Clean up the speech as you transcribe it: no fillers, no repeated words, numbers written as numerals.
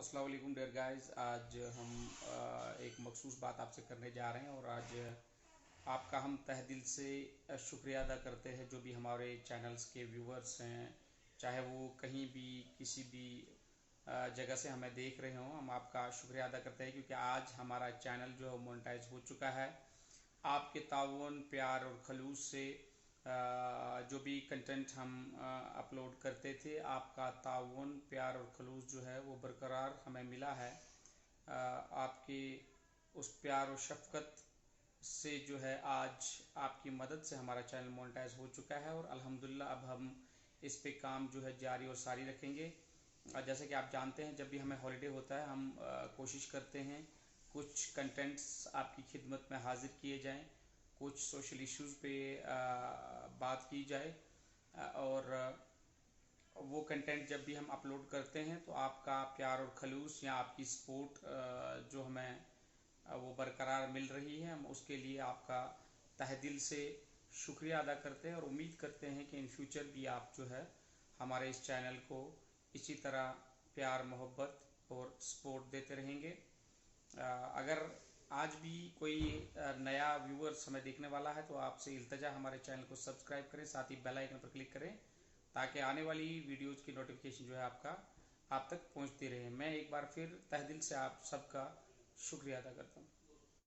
अस्सलाम वालेकुम dear guys. आज हम एक मखसूस बात आपसे करने जा रहे हैं और आज आपका हम तहे दिल से शुक्रिया अदा करते हैं जो भी हमारे चैनल्स के व्यूवर्स हैं, चाहे वो कहीं भी किसी भी जगह से हमें देख रहे हों। हम आपका शुक्रिया अदा करते हैं क्योंकि आज हमारा चैनल जो है मोनेटाइज हो चुका है। आपके ताउन, प्यार और खलूस से जो भी कंटेंट हम अपलोड करते थे, आपका ताउन, प्यार और खलूस जो है वो बरकरार हमें मिला है। आपके उस प्यार और शफकत से जो है आज आपकी मदद से हमारा चैनल मोनेटाइज हो चुका है और अल्हम्दुलिल्लाह अब हम इस पे काम जो है जारी और सारी रखेंगे। जैसे कि आप जानते हैं, जब भी हमें हॉलीडे होता है हम कोशिश करते हैं कुछ कंटेंट्स आपकी खिदमत में हाजिर किए जाएं, कुछ सोशल इश्यूज़ पे बात की जाए और वो कंटेंट जब भी हम अपलोड करते हैं तो आपका प्यार और खलूस या आपकी सपोर्ट जो हमें वो बरकरार मिल रही है, हम उसके लिए आपका तहे दिल से शुक्रिया अदा करते हैं और उम्मीद करते हैं कि इन फ्यूचर भी आप जो है हमारे इस चैनल को इसी तरह प्यार, मोहब्बत और सपोर्ट देते रहेंगे। अगर आज भी कोई नया व्यूअर्स हमें देखने वाला है तो आपसे इल्तजा हमारे चैनल को सब्सक्राइब करें, साथ ही बेल आइकन पर क्लिक करें ताकि आने वाली वीडियोज़ की नोटिफिकेशन जो है आप तक पहुंचती रहे। मैं एक बार फिर तहे दिल से आप सबका शुक्रिया अदा करता हूं।